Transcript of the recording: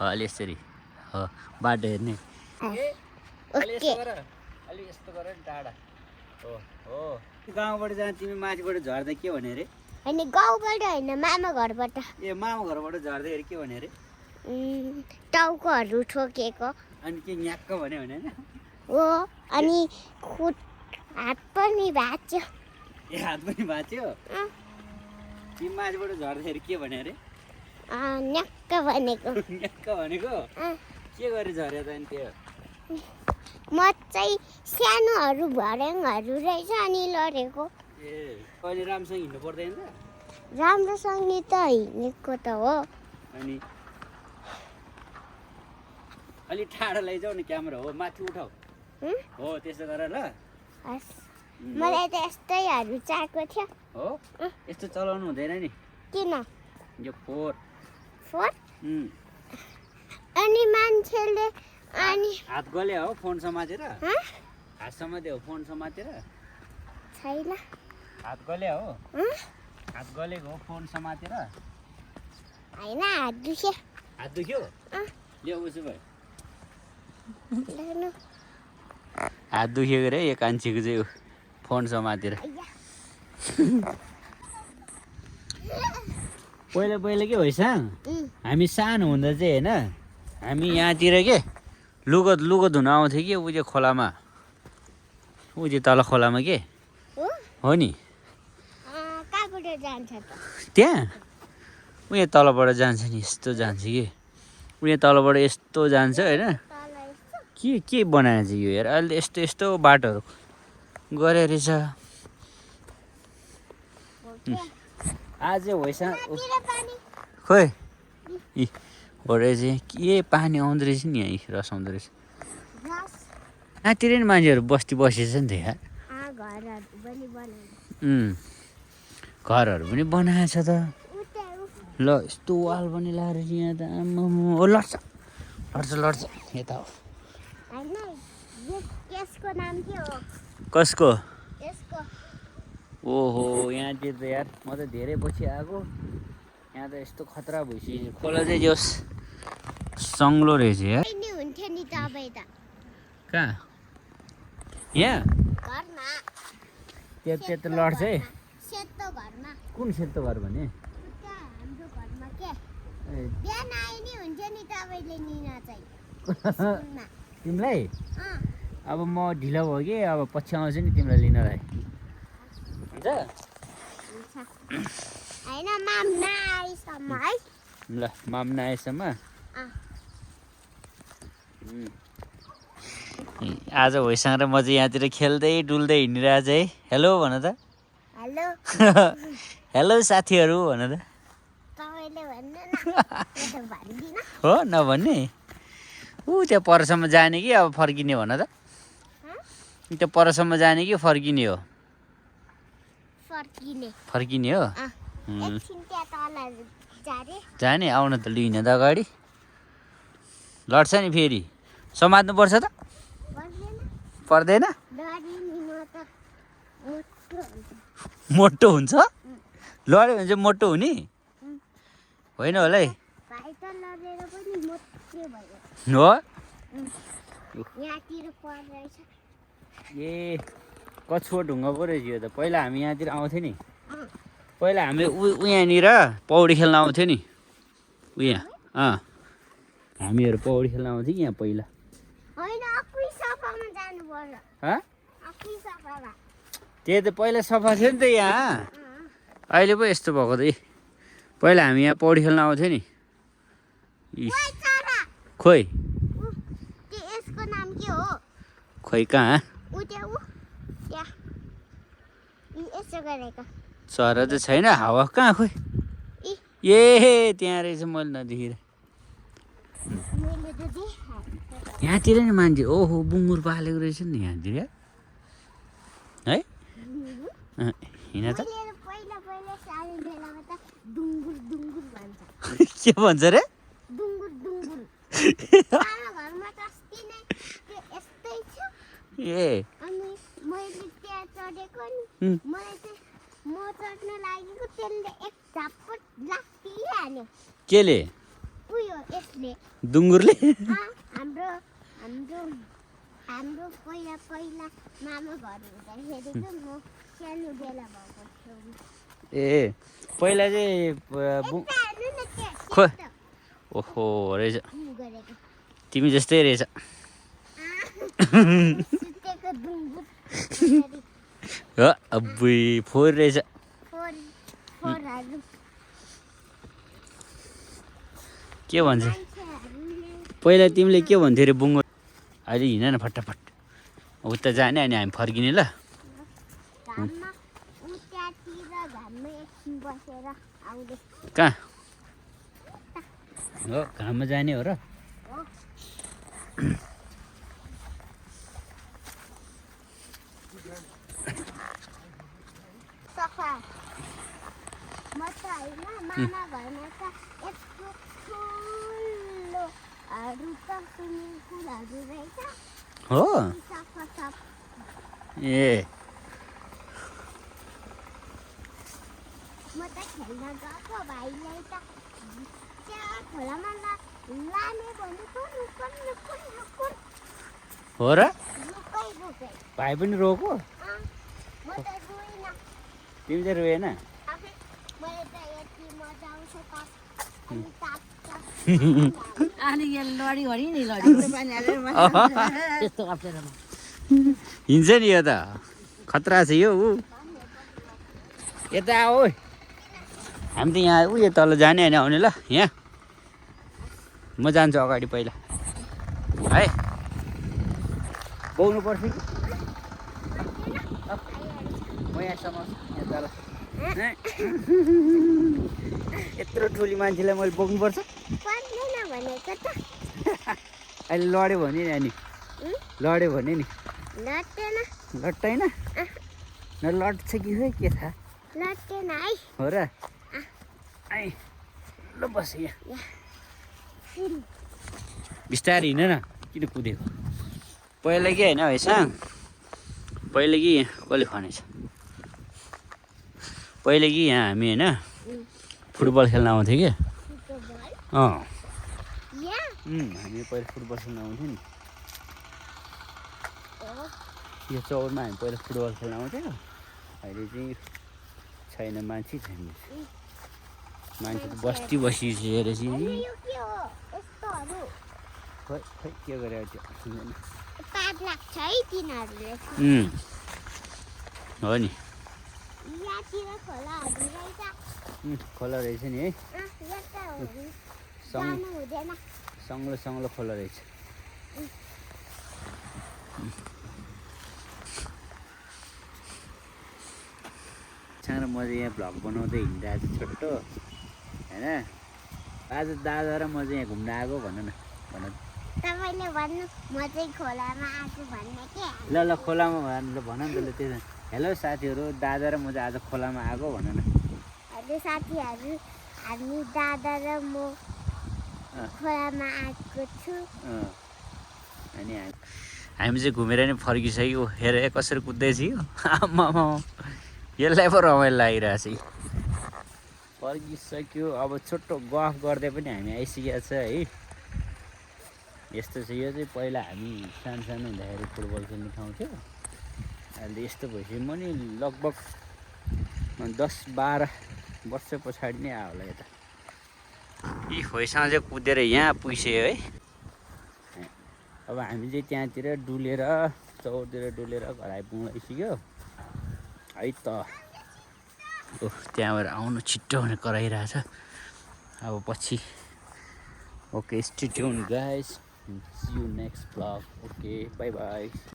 अलि यसरी हो बाटो हेर्ने अलि यस्तो गर नि टाढा हो हो गाउँबाट जाँ तिमी माथिबाट झर्दा के भने अरे अनि गाउँबाट होइन मामा घरबाट ए मामा घरबाट झर्दाखेरि के भने अरे टाउकोहरू ठोकेको अनि के न्याक्क भन्यो भने होइन हो अनि हात पनि भाँच्यो ए हात पनि भाँच्यो तिमी माथिबाट झर्दाखेरि के भने अरे न्याक्क भनेको न्याक्क भनेको के गरी झर्यो त अनि त्यो म चाहिँ सानोहरू भर्याङहरू रहेछ अनि लडेको ए अहिले राम्रोसँग हिँड्नु पर्दैन त राम्रोसँग त हिँडेको त हो अनि अलि टाढा लैजाऊ न क्यामेरा हो माथि उठाऊ हो त्यसो गर ल हस् मलाई त यस्तैहरू चाहिएको थियो हो यस्तो चलाउनु हुँदैन नि किन यो फोर अनि मान्छेले अनि हात गले हो फोन समातेर हात समाते हो फोन समातेर छैन हात गले हो हात गलेको हो फोन समातेर होइन हात दुख्यो हात दुख्यो ल्याउ उसो भयो हात दुख्यो रे यो कान्छीको चाहिँ फोन समातेर पहिला पहिला के भएछ हामी सानो हुँदा चाहिँ होइन हामी यहाँतिर के लुगा धुन आउँथ्यो कि ऊ चाहिँ खोलामा ऊ चाहिँ तल खोलामा के हो नि त्यहाँ उयो तलबाट जान्छ नि यस्तो जान्छ कि उयो तलबाट यस्तो जान्छ होइन के बनाएछ यो हेर अहिले यस्तो यस्तो बाटोहरू गरे रहेछ आज होइसा खोइ इ हो रहेछ के पानी आउँदो रहेछ नि यहाँ रस आउँदो रहेछ यहाँतिर नि मान्छेहरू बसेछ नि त यहाँ घरहरू पनि बनाएछ त ल यस्तो वाल पनि लाएर यहाँ त आम्मामा लड्छ यता हो कसको ओहो यहाँतिर त यार म त धेरै पछि आएको यहाँ त यस्तो खतरा भइसक्यो खोला चाहिँ जोस् सङ्लो रहेछ यार कहाँ यहाँ त्यो त लड्छ है कुन सेतो घर भने तिमीलाई अब म ढिलो भयो कि अब पछि आउँछु नि तिमीलाई लिनलाई हुन्छ ल माम नआएसम्म आज भइसँग र म चाहिँ यहाँतिर खेल्दै डुल्दै हिँडिरहेको चाहिँ हेलो भन त हेलो साथीहरू भन त हो नभन्ने ऊ त्यहाँ परसम्म जाने कि अब फर्किने भन त त्यो परसम्म जाने कि फर्किने हो फर्किने हो जाने आउन त लिइन त अगाडि लड्छ नि फेरि समात्नु पर्छ त पर्दैन मोटो हुन्छ लड्यो भने चाहिँ मोटो हुने होइन होला है हो ए कछुवा ढुङ्गा पो रहेछ यो त पहिला हामी यहाँतिर आउँथ्यो नि पहिला हामी यहाँनिर पौडी खेल्न आउँथ्यो नि यहाँ हामीहरू पौडी खेल्न आउँथ्यो कि यहाँ पहिला त्यही त पहिला सफा थियो नि त यहाँ अहिले पो यस्तो भएको त पहिला हामी यहाँ पौडी खेल्न आउँथ्यो नि खोइ खोइ कहाँ चरा त छैन हावा कहाँ खोइ ए त्यहाँ रहेछ मैले नदेखेर यहाँतिर नि मान्छे ओहो बुङ्गुर पालेको रहेछ नि यहाँतिर है हिँड त के भन्छ रे ए केले उयो यसले दुङ्गुरले हाम्रो हाम्रो हाम्रो पहिला पहिला मामा घर हुँदाखेरि चाहिँ म सानो बेला भएको छु ए पहिला चाहिँ हेर्नु न खोइ ओहो रहेछ गरेको तिमी जस्तै रहेछ सुतेको दुङ्गुर हो अब्बुई फोहोर रहेछ फोरहरू के भन्छ पहिला तिमीले के भन्थ्यौ अरे बुङ्गो अहिले हिँड न फटाफट उता जाने अनि हामी फर्किने ल घाममा उतातिर घाममा एकछिन बसेर आउँदै कहाँ हो घाममा जाने हो र हो सफा म त होइन मामा घरमा त यस्तो ठुलो रुख स्विमिङ पुलहरू रहेछ हो सफा सफा ए म त खेल्न गएको भाइलाई त त्यहाँ खोलामा लाने भनेको रुकुन रुकुन रुकुन हो र रुकै रुकै भाइ पनि रोको म त रोइनँ तिमी चाहिँ रोएन मैले त यति मजा आउँछ त अनि ताप्छ अनि यहाँ लडी भरि नि लडीको पानी हालेर त्यस्तो अप्ठ्यारोमा हिँड्छ नि यो त खतरा छ यो ऊ यता ओ हामी त यहाँ उयो तल जाने होइन आउने ल यहाँ म जान्छु अगाडि पहिला है बोक्नु पर्छ कि म यहाँसम्म यहाँ तल यत्रो ठुली मान्छेलाई मैले बोक्नुपर्छ पर्दैन भनेको त अहिले लड्यो भने नि अनि लड्यो भने नि लट्टेन लट्दैन न लट्छ कि खै के थाहा लट्टेन है हो र आइ ल बस यहाँ बिस्तारै हिँड न किन कुदेको पहिला कि होइन है साङ पहिला कि कसले खनेछ पहिले कि यहाँ हामी होइन फुटबल खेल्न आउँथ्यो कि हामी पहिला फुटबल खेल्न आउँथ्यो नि यो चौरमा हामी पहिला फुटबल खेल्न आउँथ्यो अहिले चाहिँ छैन मान्छे छैन मान्छे त बस्ती बसिसकेर चाहिँ यो के हो यस्तोहरू खोइ खोइ के गरेको त्यो पाप लाग्छ है तिनीहरूले हो नि यहाँतिर खोलाहरू रहेछ खोला रहेछ नि है यता सङ जानु हुँदैन सङ्लो सङ्लो खोला रहेछ र म चाहिँ यहाँ भ्लग बनाउँदै हिँडिरहेको छु छोटो होइन आज दादा र म चाहिँ यहाँ घुम्न आएको भन न भन तपाईँले भन्नु म चाहिँ खोलामा आएको भन्ने के ल ल खोलामा भन नि त ल त्यो हेलो साथीहरू दादा र म चाहिँ आज खोलामा आएको भन न हजुर साथीहरू हामी दादा र म खोलामा आएको छु अनि हामी चाहिँ घुमेर नै फर्किसक्यो हेर कसरी कुद्दैछ यो आमामा यसलाई पो रमाइलो लागिरहेछ फर्किसक्यो अब छोटो गफ गर्दै पनि हामी आइसकेको छ है यस्तो छ यो चाहिँ पहिला हामी सानो सानो हुँदाखेरि फुटबल खेल्ने ठाउँ थियो अहिले यस्तो भइसक्यो म नि लगभग 10-12 वर्ष पछाडि नै आयो होला यता यी खोइसँग चाहिँ कुदेर यहाँ पुगिसक्यो है अब हामी चाहिँ त्यहाँतिर डुलेर चौरतिर डुलेर घर आइपुग्नु आइसक्यो है त त्यहाँबाट आउनु छिट्टो हुने कराइरहेछ अब पछि okay stay tune guys see you next blog okay bye by